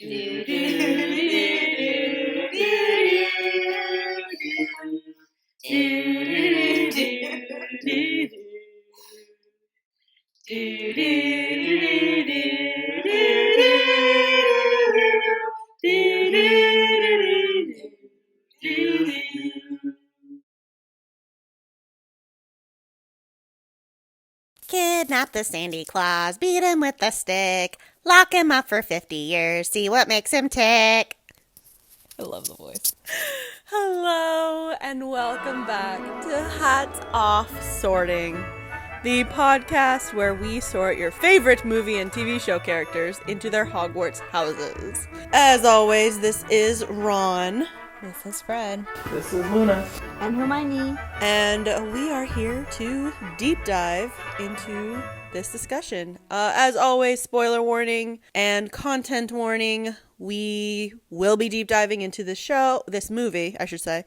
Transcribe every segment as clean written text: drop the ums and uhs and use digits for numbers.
Kidnap the Sandy Claus, beat him with a stick, lock him up for 50 years, see what makes him tick. I love the voice. Hello, and welcome back to Hats Off Sorting, the podcast where we sort your favorite movie and TV show characters into their Hogwarts houses. As always, this is Ron. This is Fred. This is Luna. And Hermione. And we are here to deep dive into this discussion. As always, spoiler warning and content warning. We will be deep diving into this movie, I should say,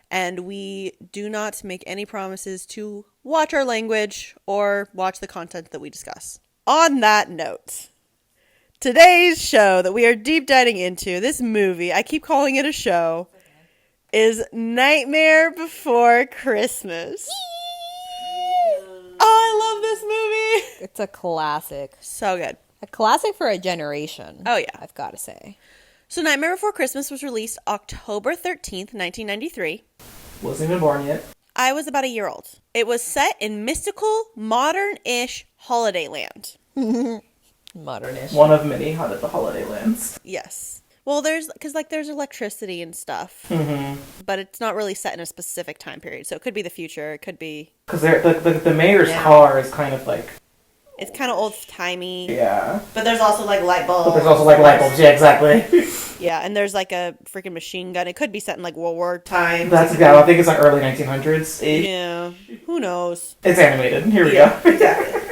and we do not make any promises to watch our language or watch the content that we discuss. On that note, today's show that we are deep diving into, this movie, I keep calling it a show, is Nightmare Before Christmas. Oh, I love this movie. It's a classic. So good. A classic for a generation. Oh, yeah. I've got to say. So Nightmare Before Christmas was released October 13th, 1993. Wasn't even born yet. I was about a year old. It was set in mystical, modern-ish holiday land. Modern-ish. One of many out of the holiday lands. Yes. Well, there's electricity and stuff, but it's not really set in a specific time period. So it could be the future. It could be... Because the mayor's car is kind of like... It's kind of old-timey. Yeah. But there's also like light bulbs. But there's also like light bulbs. Yeah, exactly. Yeah, and there's like a freaking machine gun. It could be set in like World War times. That's exactly. I think it's like early 1900s. Yeah. Who knows? It's animated. Here we go. Exactly.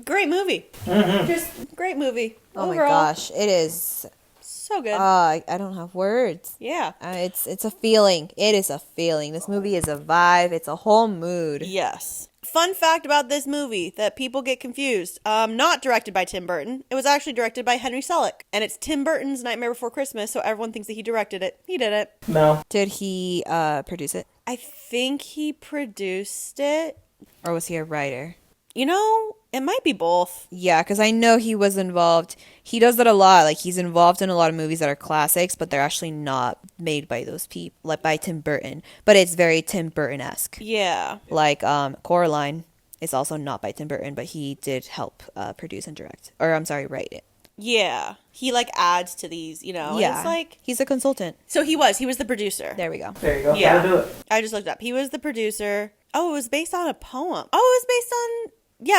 Great movie. Just great movie. Oh Overall, my gosh. It is... so good. I don't have words. Yeah. It's a feeling. It is a feeling. This movie is a vibe. It's a whole mood. Yes. Fun fact about this movie that people get confused. Not directed by Tim Burton. It was actually directed by Henry Selick. And it's Tim Burton's Nightmare Before Christmas, so everyone thinks that he directed it. He didn't. No. Did he produce it? I think he produced it. Or was he a writer? You know, it might be both. Yeah, because I know he was involved. He does that a lot. Like, he's involved in a lot of movies that are classics, but they're actually not made by those people, like by Tim Burton. But it's very Tim Burton-esque. Yeah. Like, Coraline is also not by Tim Burton, but he did help produce and direct. Or, I'm sorry, write it. Yeah. He, like, adds to these, you know. Yeah. It's like... He's a consultant. So he was the producer. There we go. There you go. Yeah. Gotta do it. I just looked up. He was the producer. Oh, it was based on a poem. Oh, it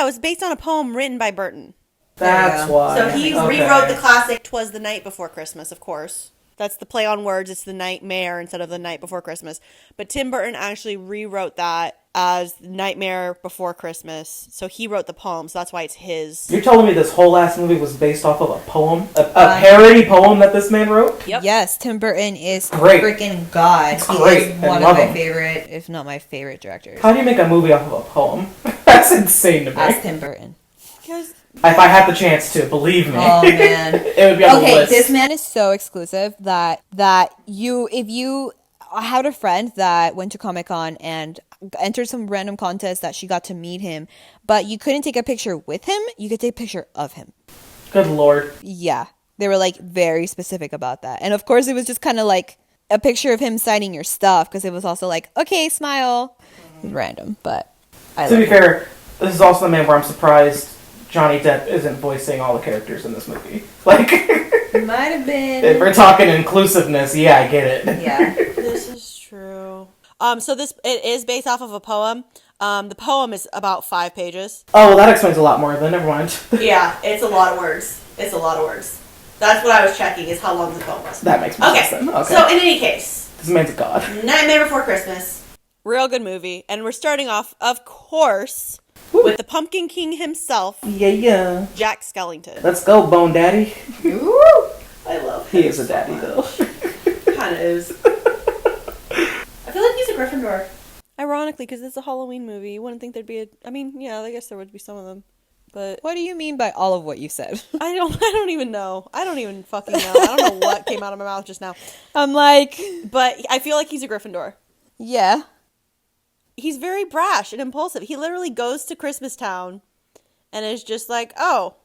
was based on a poem written by Burton. That's why. So he Okay. rewrote the classic "'Twas the Night Before Christmas," of course. That's the play on words. It's the nightmare instead of the night before Christmas. But Tim Burton actually rewrote that as Nightmare Before Christmas. So he wrote the poem, so that's why it's his. You're telling me this whole last movie was based off of a poem? A parody poem that this man wrote? Yep. Yes, Tim Burton is Great. freaking God. It's He great. is I one love of my him. favorite, if not my favorite directors. How do you make a movie off of a poem? That's insane to me. As Tim Burton. Because If I had the chance to, believe me. Oh, man. It would be on the Okay, list. this man is so exclusive that if you... I had a friend that went to Comic-Con and entered some random contest that she got to meet him, but you couldn't take a picture with him, you could take a picture of him. Good lord. Yeah. They were, like, very specific about that. And, of course, it was just kind of, like, a picture of him signing your stuff, because it was also, like, okay, smile. Random, but I To love be it. fair, this is also the man where I'm surprised Johnny Depp isn't voicing all the characters in this movie. Like, Might have been. if we're talking inclusiveness, yeah, I get it. Yeah. this is true. So it is based off of a poem. The poem is about 5 pages. Oh, well, that explains a lot more, then never mind. Yeah, it's a lot of words. That's what I was checking, is how long the poem was. That makes more sense then. Okay. So in any case, This man's a god. Nightmare Before Christmas. Real good movie. And we're starting off, of course, with the Pumpkin King himself, Yeah. Jack Skellington. Let's go, Bone Daddy. Ooh, I love him. He is a daddy, though. Kind of is. I feel like he's a Gryffindor. Ironically, because it's a Halloween movie, you wouldn't think there'd be I guess there would be some of them. But What do you mean by all of what you said? I don't even know. I don't even fucking know. I don't know what came out of my mouth just now. I'm like, But I feel like he's a Gryffindor. yeah. He's very brash and impulsive. He literally goes to Christmas Town and is just like, oh,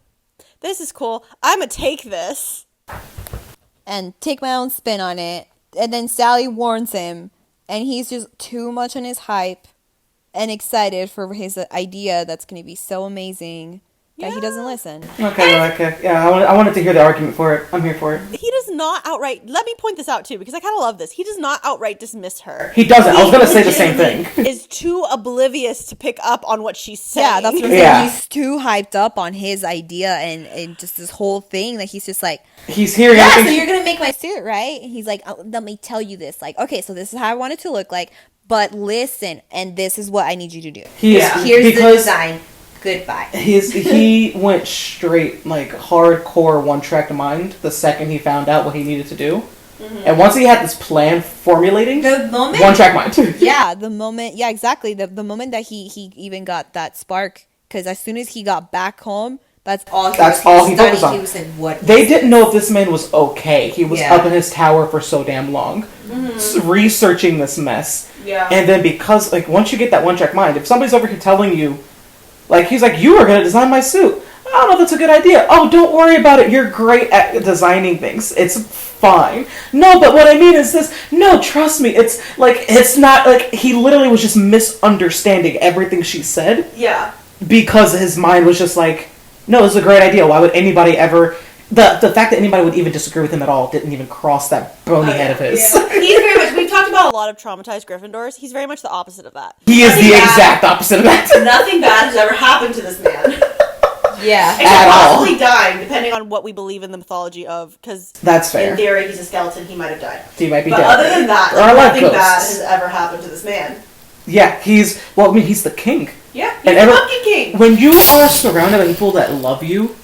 this is cool. I'm going to take this. And take my own spin on it. And then Sally warns him, and he's just too much on his hype and excited for his idea that's going to be so amazing that he doesn't listen. Okay. Yeah, I wanted to hear the argument for it. I'm here for it. He does not outright, let me point this out too, because I kind of love this. He does not outright dismiss her. He doesn't. I was going to say the same thing. Is too oblivious to pick up on what she's saying. Yeah, that's what I'm saying. Yeah. He's too hyped up on his idea and just this whole thing that he's just like, He's hearing yeah, so everything. you're going to make my suit, right? And he's like, oh, let me tell you this. Like, okay, so this is how I want it to look like, but listen, and this is what I need you to do. Here's the design. Goodbye. He went straight, like, hardcore one-track mind the second he found out what he needed to do. Mm-hmm. And once he had this plan formulating, The moment... one-track mind. Yeah, the moment... Yeah, exactly. The moment that he even got that spark, because as soon as he got back home, that's all he focused on. He was in what they didn't know if this man was okay. He was up in his tower for so damn long, researching this mess. Yeah. And then because, like, once you get that one-track mind, if somebody's over here telling you, like, he's like, you are going to design my suit. I don't know if that's a good idea. Oh, don't worry about it. You're great at designing things. It's fine. No, but what I mean is this. No, trust me. It's, like, it's not, like, he literally was just misunderstanding everything she said. Yeah. Because his mind was just like, no, this is a great idea. Why would anybody ever... The fact that anybody would even disagree with him at all didn't even cross that bony head of his. Yeah. He's very much... We've talked about a lot of traumatized Gryffindors. He's very much the opposite of that. He is the exact opposite of that. Nothing bad has ever happened to this man. Yeah. Except possibly dying, depending on what we believe in the mythology of. Because That's fair. in theory, he's a skeleton. He might have died. He might be but dead. Other than that, nothing bad has ever happened to this man. Yeah, he's... Well, I mean, he's the king. Yeah, he's the Monkey King. When you are surrounded by people that love you,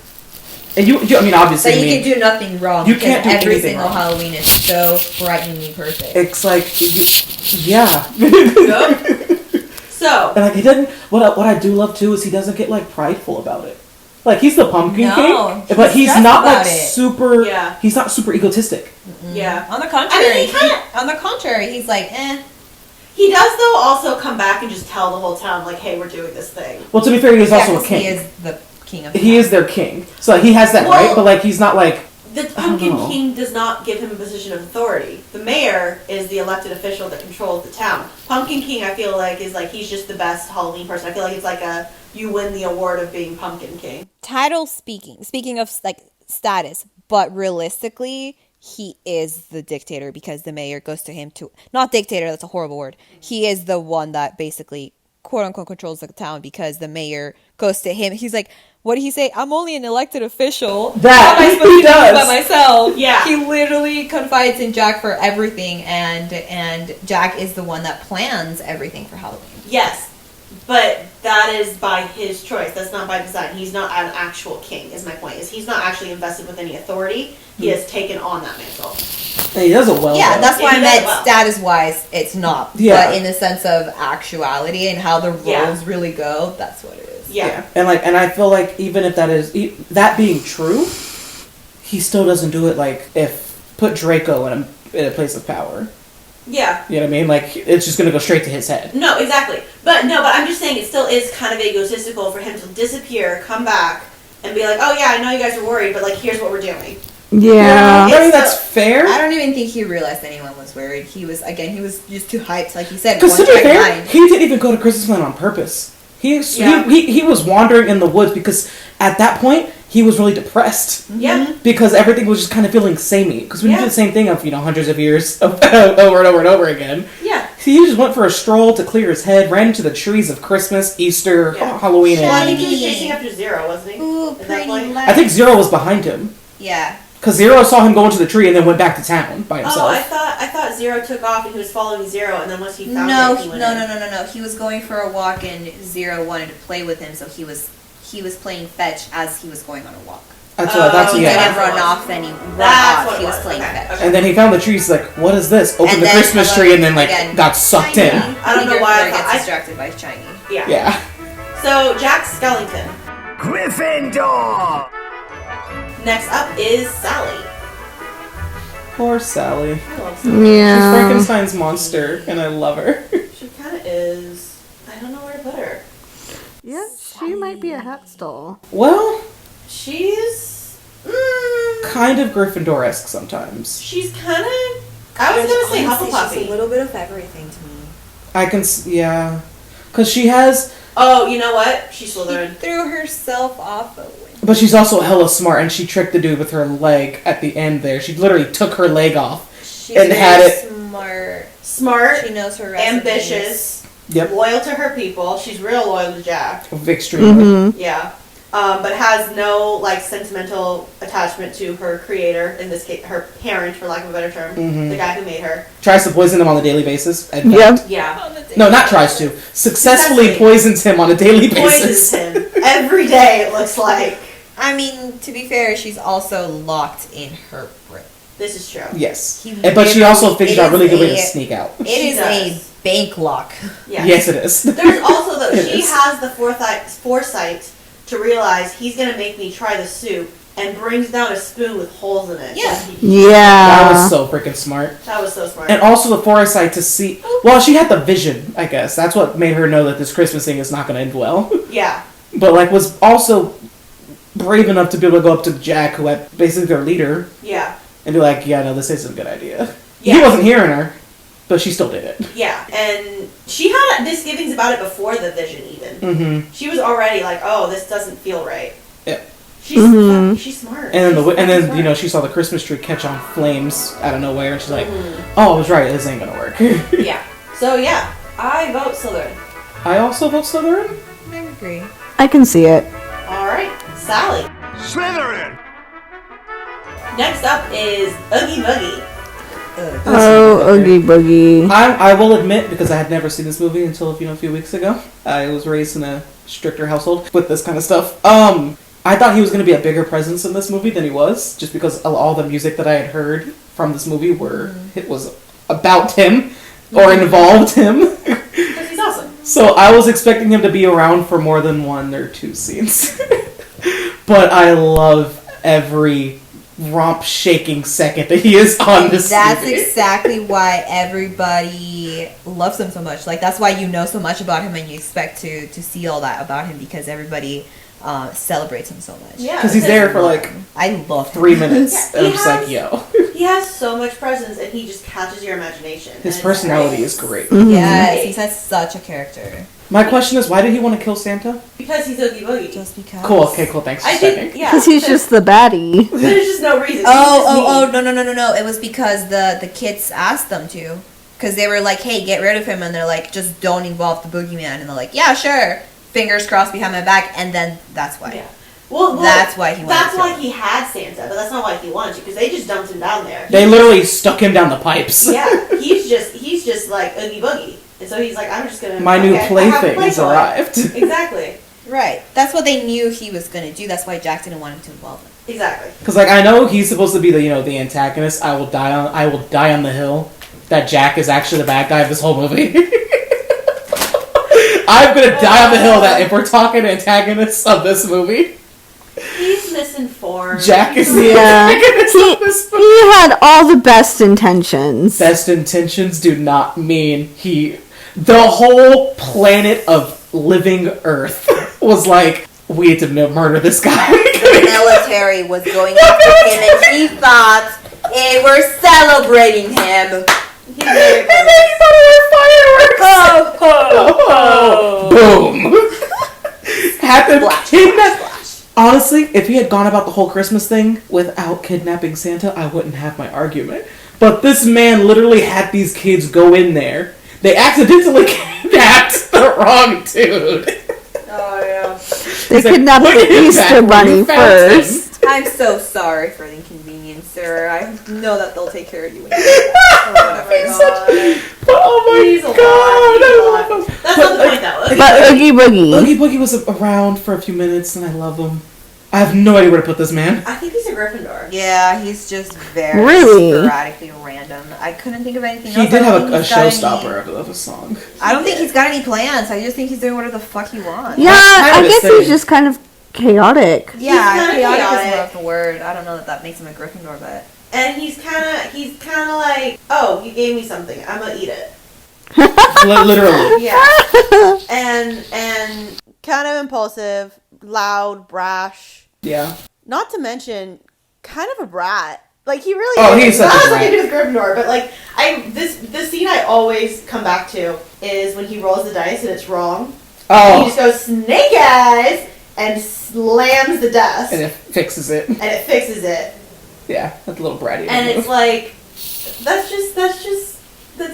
and you I mean, obviously, But you can do nothing wrong. You can't do every anything single wrong. Halloween is so frighteningly perfect. It's like, yeah. So, and like he doesn't. What I do love too is he doesn't get like prideful about it. Like he's the Pumpkin King, but he's not like super. Yeah. He's not super egotistic. Yeah. On the contrary, he he's like, eh. He does, though, also come back and just tell the whole town, like, hey, we're doing this thing. Well, to be fair, he is also a king. He is the king of. He is their king, so he has that right. But like, he's not like. The Pumpkin King does not give him a position of authority. The mayor is the elected official that controls the town. Pumpkin King, I feel like, is like, he's just the best Halloween person. I feel like it's like you win the award of being Pumpkin King. Title speaking of, like, status, but realistically, he is the dictator because the mayor goes to him to, not dictator, that's a horrible word. He is the one that basically, quote unquote, controls the town because the mayor goes to him. He's like, what did he say? I'm only an elected official. That How am I supposed he to do does. this by myself? Yeah. He literally confides in Jack for everything, and Jack is the one that plans everything for Halloween. Yes, but that is by his choice. That's not by design. He's not an actual king, is my point. Is he's not actually invested with any authority. He has taken on that mantle. And he does it well. Yeah, though. that's why I He meant does it well. status-wise, it's not. Yeah. But in the sense of actuality and how the roles Yeah. really go, that's what it is. Yeah. And I feel like even if that is that being true, he still doesn't do it. Like if put Draco in a place of power. Yeah. You know what I mean? Like it's just gonna go straight to his head. No, exactly. But I'm just saying it still is kind of egotistical for him to disappear, come back, and be like, oh yeah, I know you guys are worried, but like here's what we're doing. Yeah, I mean that's I fair. don't even think he realized anyone was worried. He was just too hyped, like you said. Because to be one-track fair, mind. he didn't even go to Christmas Land on purpose. He was wandering in the woods because at that point he was really depressed. Yeah. Because everything was just kind of feeling samey. Because when you Yeah. do the same thing of hundreds of years over and over and over again. Yeah. He just went for a stroll to clear his head, ran into the trees of Christmas, Easter, Yeah. Halloween, Well, I and think he was chasing after Zero, wasn't he? Ooh, At that pretty point? light. I think Zero was behind him. Yeah. Because Zero saw him go into the tree and then went back to town by himself. Oh, I thought Zero took off and he was following Zero, and then once he found No, it, he went in. no. He was going for a walk, and Zero wanted to play with him, so he was playing fetch as he was going on a walk. That's what He yeah. didn't run off and he ran That's what off. it He was was. playing Okay, fetch. okay. And then he found the tree. He's like, "What is this?" Opened And the then, Christmas tree and then again, got sucked in. I don't know why I gets thought- distracted by Shiny. Yeah. Yeah. So Jack Skellington. Gryffindor! Next up is Sally. Poor Sally. I love Sally. She's Frankenstein's monster, and I love her. She kind of is. I don't know where to put her. Yeah, she might be a hat stall. Well, She's kind of Gryffindor-esque sometimes. she's kind of. I was gonna say Hufflepuffy. She's a little bit of everything to me. I can, yeah. Because she has, Oh, you know what? She's Slytherin. Threw herself off a window. but she's also hella smart, and she tricked the dude with her leg at the end there. She literally took her leg off. She's And very had it- smart. Smart, She knows her recipes. ambitious, Yep. loyal to her people. She's real loyal to Jack. Extremely. Yeah. But has no like sentimental attachment to her creator, in this case, her parent, for lack of a better term, the guy who made her. Tries to poison him on a daily basis. in Yep. fact. Yeah. No, not tries to. Successfully poisons him on a daily Poisons basis. him every day. It looks like. I mean, to be fair, she's also locked in her brick. This is true. Yes. He But she also literally- figures it out a really is good way to a- sneak out. It She is does. a bank lock. Yeah. Yes, it is. There's also though It she is. has the foresight to realize he's gonna make me try the soup and brings down a spoon with holes in it. Yeah. That was Yeah. so freaking smart. That was so smart. And also the foresight to see. Well, she had the vision, I guess. That's what made her know that this Christmas thing is not going to end well. yeah. But like, was also brave enough to be able to go up to Jack, who had basically their leader, Yeah. and be like, "Yeah, no, this isn't a good idea." Yeah. He wasn't hearing her, but she still did it. Yeah. And she had misgivings about it before the vision even. Mm-hmm. She was already like, oh, this doesn't feel right. Yeah. She's smart. And then She's and smart. you know, she saw the Christmas tree catch on flames out of nowhere, and she's like, Mm-hmm. "Oh, I was right. This ain't gonna work." Yeah. So yeah, I vote Slytherin. I also vote Slytherin. I agree. I can see it. All right, Sally. Slytherin! Next up is Oogie Boogie. Oh, Oogie Boogie. I will admit, because I had never seen this movie until a few weeks ago. I was raised in a stricter household with this kind of stuff. I thought he was going to be a bigger presence in this movie than he was, just because of all the music that I had heard from this movie it was about him or involved him. Because he's awesome. So I was expecting him to be around for more than 1 or 2 scenes. But I love every romp-shaking second that he is on this That's movie. exactly why everybody loves him so much. Like, that's why you know so much about him and you expect to see all that about him, because everybody celebrates him so much. Yeah. Because he's there for like I love him. 3 minutes, Yeah, and I'm he just like, has- yo. He has so much presence, and he just catches your imagination. His And personality it's is great. Yes, he's had such a character. My question is, why did he want to kill Santa? because he's Oogie Boogie. Just because. Cool, okay, cool, thanks for I checking. think, yeah. Because he's just the baddie. There's just no reason. Oh, no. It was because the kids asked them to. Because they were like, hey, get rid of him. And they're like, just don't involve the boogeyman. And they're like, yeah, sure. Fingers crossed behind my back. And then that's why. Yeah. Well, That's why he wanted That's to. why he had Santa, but that's not why he wanted to, because they just dumped him down there. They literally stuck him down the pipes. Yeah, he's just like Oogie Boogie, and so he's like, I'm just gonna. My new okay, I have a plaything has playboy. arrived. Exactly. Right. That's what they knew he was going to do. That's why Jack didn't want him to involve him. Exactly. Because like I know he's supposed to be the antagonist. I will die on the hill. That Jack is actually the bad guy of this whole movie. I'm gonna die on the hill that if we're talking antagonists of this movie, He's misinformed. Jack is the Yeah. antagonist of this movie. He had all the best intentions. Best intentions do not mean the whole planet of living Earth was like, we need to murder this guy. The military was going after him, and he thought they were celebrating him. He's very And then he thought it was fireworks. Boom. Had them kidnap. Honestly, if he had gone about the whole Christmas thing without kidnapping Santa, I wouldn't have my argument. But this man literally had these kids go in there. They accidentally kidnapped the wrong dude. Oh yeah. They He's like, kidnapped "Look at the him, Easter Jack, where Bunny you found him." first. I'm so sorry for the inconvenience, sir. I know that they'll take care of you. Oh my He's god. Oh my He's alive. god! He's I alive. love him. That's But, not the like, point, though. But Oogie Boogie. Oogie Boogie was around for a few minutes, and I love him. I have no idea where to put this man. I think he's a Gryffindor. Yeah, he's just very Really? sporadically random. I couldn't think of anything He else. did I don't have think a he's got any- showstopper of a song. I don't think he's got any plans. I just think he's doing whatever the fuck he wants. Yeah, That's kind of I his guess thing. he's just kind of chaotic. Yeah, kinda chaotic is chaotic. more of the word. I don't know that makes him a Gryffindor, but And he's kind of like, oh, you gave me something, I'm gonna eat it. Literally. Yeah. and kind of impulsive, loud, brash. Yeah. Not to mention, kind of a brat. Like he really. Oh, is. he's such Not a something brat. to do with Gryffindor, but like the scene I always come back to is when he rolls the dice and it's wrong. He Oh. just goes snake eyes and slams the desk, And it fixes it. and it fixes it. Yeah, that's a little bratty. And it's like, that's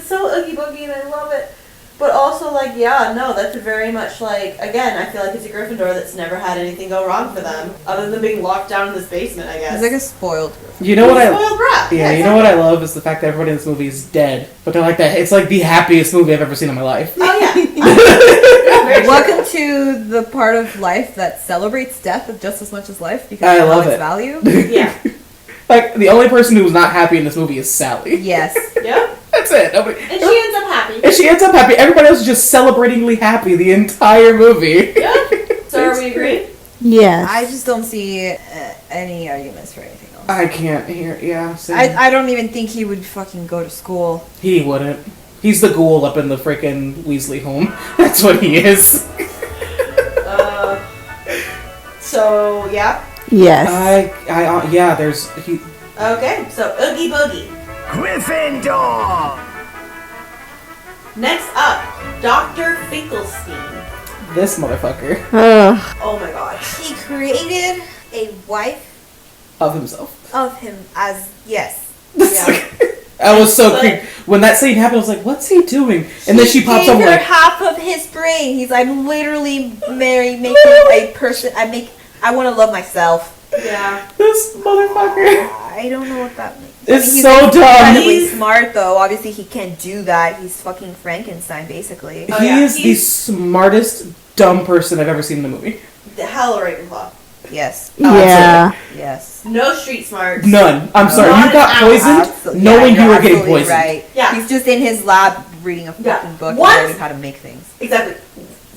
so Oogie Boogie, and I love it. But also, like, yeah, no, that's very much like, again, I feel like it's a Gryffindor that's never had anything go wrong for them, other than being locked down in this basement, I guess. he's like a spoiled Gryffindor. You know what He's a I? spoiled brat. Yeah, you know what I love is the fact that everybody in this movie is dead, but they're like that. It's like the happiest movie I've ever seen in my life. Oh, yeah. Very true. Welcome to the part of life that celebrates death just as much as life because I of love its it. value. Yeah. Like the only person who's not happy in this movie is Sally. Yes. Yeah. That's it. Nobody, And she ends up happy. and she ends up happy. Everybody else is just celebratingly happy the entire movie. Yeah. So are we agreed? Yes. I just don't see any arguments for anything else. I can't hear. Yeah, same. I don't even think he would fucking go to school. He wouldn't. He's the ghoul up in the freaking Weasley home. That's what he is. So, yeah. yes. Yeah. There's he. Okay, so Oogie Boogie. Gryffindor! Next up, Dr. Finkelstein. This motherfucker Ugh. Oh my god. He created a wife of himself. of him as yes. I was so But- creeped when that scene happened. I was like, "What's he doing?" And then she pops gave up her like, half of his brain. He's like, I'm literally making a person. I want to love myself. Yeah. "This motherfucker." I don't know what that means. It's he's so dumb. incredibly smart though. Obviously, he can't do that. He's fucking Frankenstein, basically. Oh, He yeah. is the smartest dumb person I've ever seen in a movie. The hell of Ravenclaw. Yes. Yeah. Yes. No street smarts. None. I'm sorry. Not You got an poisoned Absolutely. knowing Yeah, you you're were getting absolutely poisoned. Right. Yeah. He's just in his lab reading a Yeah. fucking book What? and learning how to make things. Exactly.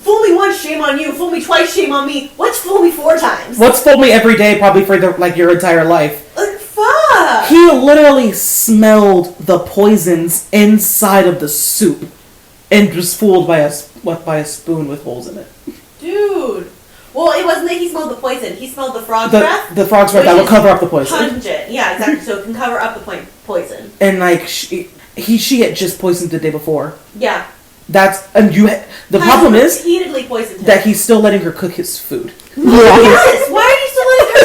Fool me once, shame on you. Fool me twice, shame on me. What's fool me 4 times? What's fooled me every day, probably for your entire life. Like, fuck. He literally smelled the poisons inside of the soup, and was fooled by a spoon with holes in it. Dude. Well, it wasn't that he smelled the poison. He smelled the frog breath. The frog's breath that which will is cover up the poison. Pungent. Yeah, exactly. So it can cover up the poison. And like she had just poisoned the day before. Yeah. The problem is repeatedly poisoned him. that he's still letting her cook his food. Yeah. Yes. Why are you still letting her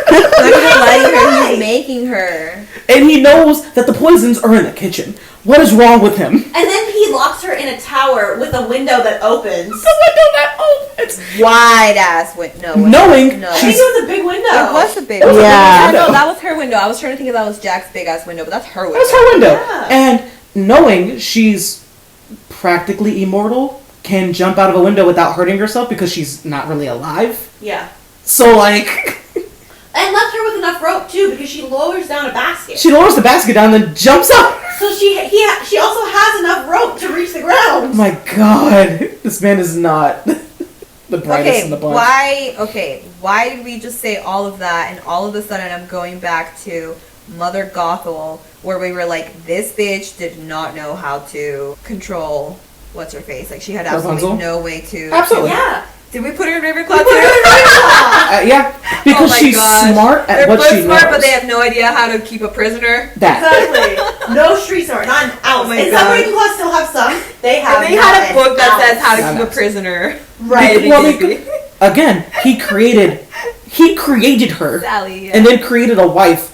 cook? Not even letting her, Right. he's making her. And he knows that the poisons are in the kitchen. What is wrong with him? And then he locks her in a tower with a window that opens. The window that opens. Wide ass window. Knowing No. I think she's it was a big window. It was a big It was a window. big Yeah. window. No, that was her window. I was trying to think if that was Jack's big ass window, but that's her window. That's her window. Yeah. And knowing she's practically immortal, can jump out of a window without hurting herself because she's not really alive. Yeah. So like And left her with enough rope too, because she lowers down a basket. she lowers the basket down and then jumps up. So she also has enough rope to reach the Oh ground. my god. This man is not the brightest in the bunch. Why did we just say all of that and all of a sudden I'm going back to Mother Gothel where we were like, this bitch did not know how to control what's her face. Like she had absolutely Rapunzel? no way to Absolutely. Yeah. Did we put her in Ravenclaw We put her too? in Ravenclaw. Yeah, because Oh my she's gosh. smart at They're what both she smart, knows. but they have no idea how to keep a prisoner. that. Exactly. No street smart, not an ounce. Oh my and God. some Ravenclaws still have some. They have. And they not had a an book that says ounce. how to Not keep a an ounce. prisoner. Right. Well, again, he created her Sally, yeah. and then created a wife.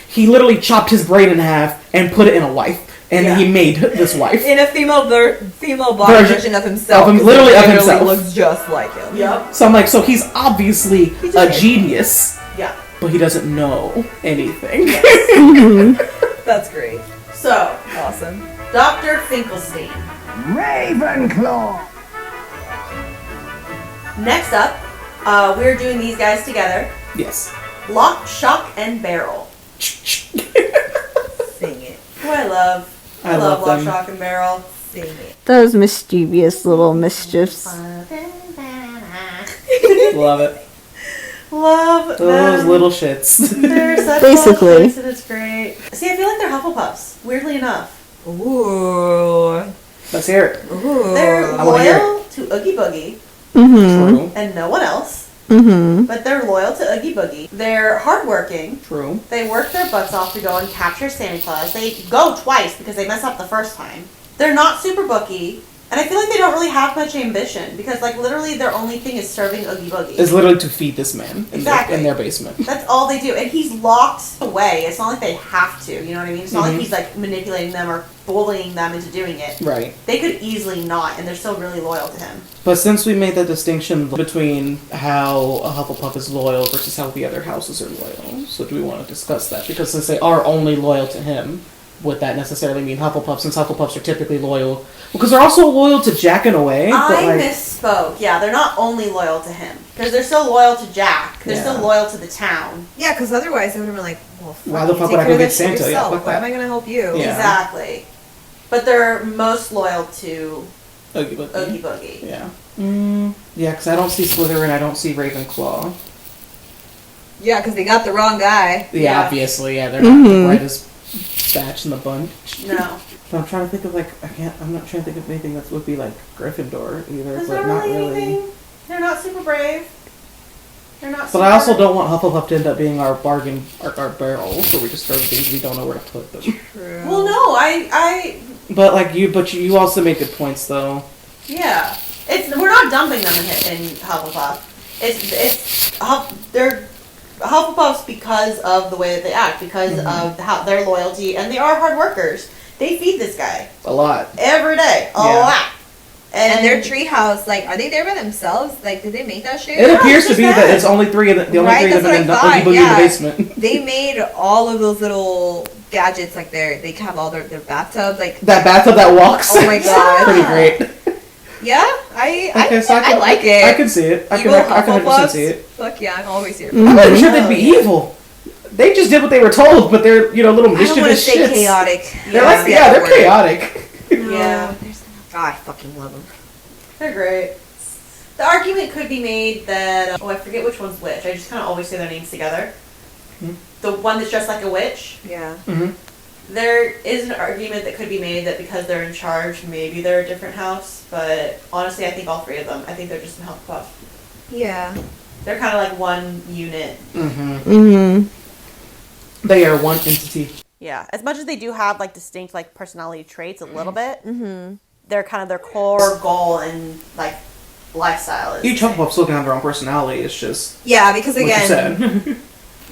He literally chopped his brain in half and put it in a wife, and Yeah. he made this wife. In a female body version of himself. Of him, 'cause literally he of himself. looks just like him. Yep. So I'm like, so he's obviously a genius, Yeah. but he doesn't know anything. That's great. So, Awesome. Dr. Finkelstein. Ravenclaw! Next up, we're doing these guys together. Yes. Lock, Shock, and Barrel. Sing it. Who I love. I love love Lock, them. Shock, and Barrel. Sing it. Those mischievous little mischiefs. Love it. Love Those them. little shits. They're such Basically. little shits and it's great. See, I feel like they're Hufflepuffs, weirdly enough. Ooh. Let's hear it. Ooh. They're I wanna hear loyal to Oogie Boogie True. and no one else, Mm-hmm. but they're loyal to Oogie Boogie. They're hardworking. True. They work their butts off to go and capture Santa Claus. They go twice because they mess up the first time. They're not super booky, and I feel like they don't really have much ambition because, like, literally their only thing is serving Oogie Boogie. It's literally to feed this man Exactly. in their basement. That's all they do, and he's locked away. It's not like they have to, you know what I mean? It's not like Mhm. he's like manipulating them or bullying them into doing it. Right. They could easily not, and they're still really loyal to him. But since we made that distinction between how a Hufflepuff is loyal versus how the other houses are loyal, so do we want to discuss that? Because since they are only loyal to him, would that necessarily mean Hufflepuff, since Hufflepuffs are typically loyal? Because they're also loyal to Jack in a way, but I like... misspoke. Yeah, they're not only loyal to him because they're still loyal to Jack. They're Yeah. still loyal to the town. Yeah, because otherwise they would have been like, well, Why the fuck take would I care go of get this shit Santa? Yeah, yourself. fuck Why that. am I gonna help you? Yeah. Exactly. But they're most loyal to Oogie Boogie. Oogie Boogie. Yeah. Yeah, because I don't see Slytherin, I don't see Ravenclaw. Yeah, because they got the wrong guy. Yeah, Yeah. obviously, yeah, they're not the brightest batch in the bunch. No. But I'm trying to think of I'm not trying to think of anything that would be like Gryffindor either, There's but not really anything. They're not super brave. They're not But super... I also don't want Hufflepuff to end up being our bargain, our barrel, where we just throw things we don't know where to put them. True. Well, no, I But you also make good points though. yeah. We're not dumping them in Hufflepuff. They're Hufflepuffs because of the way that they act, because of their loyalty, and they are hard workers. They feed this guy A lot. every day, a Yeah. lot. And their treehouse, like, are they there by themselves? Like, did they make that shit? It Yeah, appears it's to be just that that. it's only three of the only Right, three that that's have been in what the I Oogie thought, Boogie in the yeah. basement. They made all of those little gadgets, like, they have all their bathtubs, like, That bathtub that walks. oh my god. Pretty great. Yeah, I So I like it. I can see it. I can Evil 100% Hufflepuffs? see it. Fuck yeah, I'm always here. I'm not sure they'd be yeah. evil. They just did what they were told, but they're little I don't want to mischievous say shits. chaotic. They're like they're chaotic. Yeah. God, I fucking love them. They're great. The argument could be made that I forget which one's which. I just kind of always say their names together. The one that's dressed like a witch. Yeah. There is an argument that could be made that because they're in charge, maybe they're a different house. But honestly, I think all three of them. I think they're just in Hufflepuff. Yeah. They're kind of like one unit. Mm-hmm. They are one entity. Yeah, as much as they do have like distinct like personality traits a little bit, they're kind of their core goal and like lifestyle is Each Hufflepuff still can have their own personality. It's just Yeah, because what you again, said.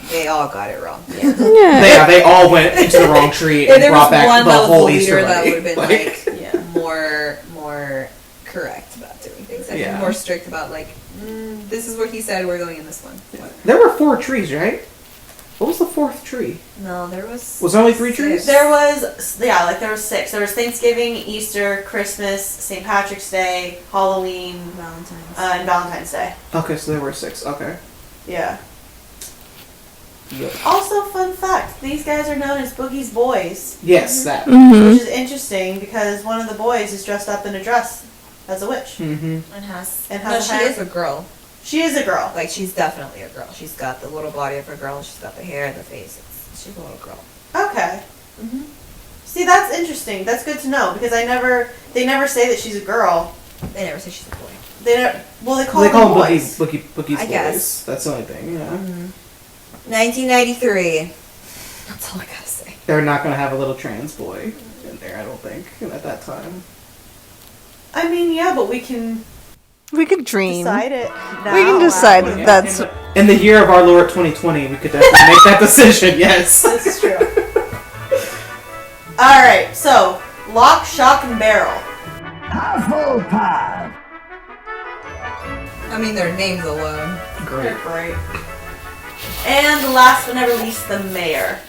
they all got it wrong. Yeah. They all went into the wrong tree If and there was brought back one the that was whole the Easter leader, that bunny. would have been like yeah. more correct about doing things. Like Yeah. more strict about like, this is what he said. We're going in this one. There were 4 trees, right? What was the 4th tree? No, there was. Was there only 3 trees? There was there was 6. There was Thanksgiving, Easter, Christmas, St. Patrick's Day, Halloween, Valentine's. and Valentine's Day. Okay, so there were 6. Okay. Yeah. Yep. Also, fun fact: these guys are known as Boogie's boys, Yes, that. Mm-hmm. which is interesting because one of the boys is dressed up in a dress as a witch. Mm-hmm. And has. And No, has she hair. is a girl. She is a girl. Like she's definitely a girl. She's got the little body of a girl. She's got the hair, the face. She's a little girl. Okay. See, that's interesting. That's good to know because they never say that she's a girl. They never say she's a boy. They don't. Well, they call They them call them boys. Boogie's I boys. guess. That's the only thing, yeah. 1993. That's all I gotta say. They're not going to have a little trans boy in there, I don't think, at that time. I mean, yeah, but we can We could dream. decide it. Now. We can decide Yeah. that's. In the year of our Lord 2020, we could definitely make that decision, yes. This is true. All right, so lock, shock, and barrel. Hufflepuff. I mean, their names alone. Great. They're great. And the last but never least, the mayor.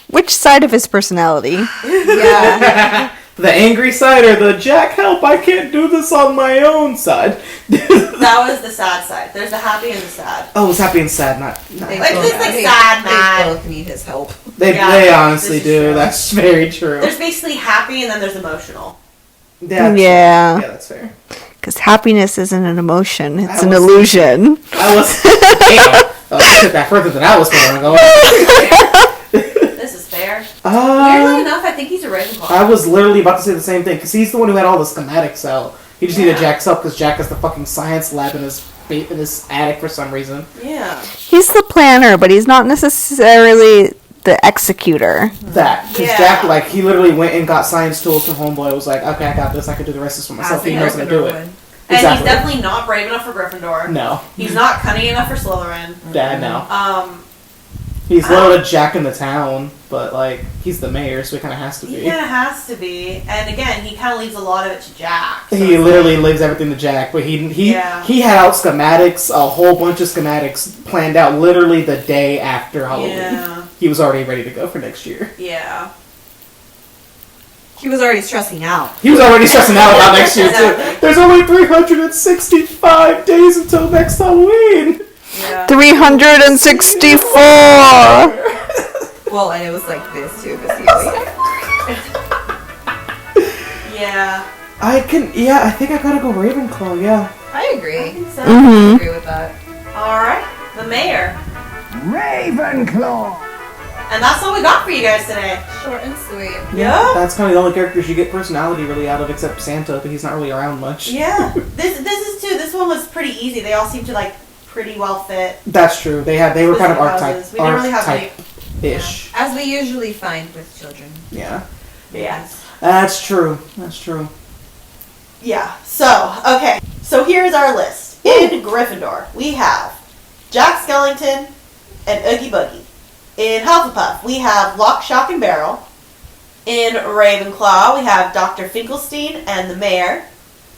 Which side of his personality? Yeah. The angry side or the Jack, help, I can't do this on my own side. That was the sad side. There's the happy and the sad. Oh, it was happy and sad, not They Like, both- it's like they- sad, they mad. both need his help. They Yeah, honestly this is do. true. That's very true. There's basically happy and then there's emotional. Yeah. Yeah. Yeah, that's fair. Because happiness isn't an emotion; it's an was- illusion. I was. Damn. Oh, you took that further than I was going to go. This is fair. Weirdly enough, I think he's a Ravenclaw. I was literally about to say the same thing because he's the one who had all the schematics out. He just needed Jack's help because Jack has the fucking science lab in his attic for some reason. Yeah. He's the planner, but he's not necessarily the executor. That because Yeah. Jack, like, he literally went and got science tools from Homeboy. Was like, okay, I got this. I can do the rest of this for myself. He knows how to do it. And Exactly. he's definitely not brave enough for Gryffindor. No, He's not cunning enough for Slytherin. Dad, no. I He's literally Jack in the town, but like he's the mayor, so he kind of has to be. He kind of has to be. And again, he kind of leaves a lot of it to Jack. So He it's literally like- leaves everything to Jack, but he Yeah. he had out schematics, a whole bunch of schematics planned out literally the day after Halloween. Yeah. He was already ready to go for next year. Yeah. He was already stressing out. He was already stressing out about next year too. Exactly. There's only 365 days until next Halloween. Yeah. 364. Well, and it was like this too, the Yeah. I think I gotta go Ravenclaw, yeah. I agree. So, I agree with that. alright. The mayor. Ravenclaw. And that's all we got for you guys today. Short and sweet. Yeah. That's kind of the only characters you get personality really out of, except Santa, but he's not really around much. Yeah. This is too. This one was pretty easy. They all seem to like pretty well fit. That's true. They were kind of Specific houses. We didn't really have any. archetype-ish. As we usually find with children. Yeah. Yes. That's true. That's true. Yeah. So, okay. So here's our list. In Gryffindor, we have Jack Skellington and Oogie Boogie. In Hufflepuff, we have Lock, Shock, and Barrel. In Ravenclaw, we have Dr. Finkelstein and the Mayor.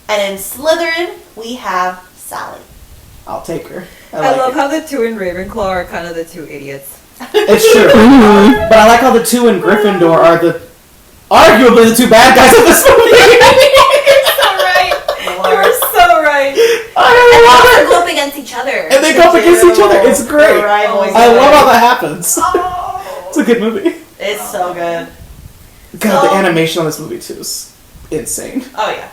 And in Slytherin, we have Sally. I'll take her. I love it. how the two in Ravenclaw are kind of the two idiots. It's true. But I like how the two in Gryffindor are arguably the two bad guys of this movie. So right. You're so right. I love it. Go up against each other. And they go up against each other. It's great. The rivals. I love how that happens. It's a good movie. It's so good. God, So- the animation on this movie too is insane. Oh, yeah.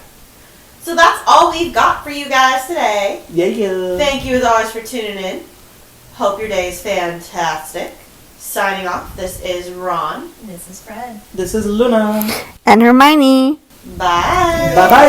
So that's all we've got for you guys today. Yeah. Thank you as always for tuning in. Hope your day is fantastic. Signing off, this is Ron. This is Fred. This is Luna. And Hermione. Bye. Bye bye.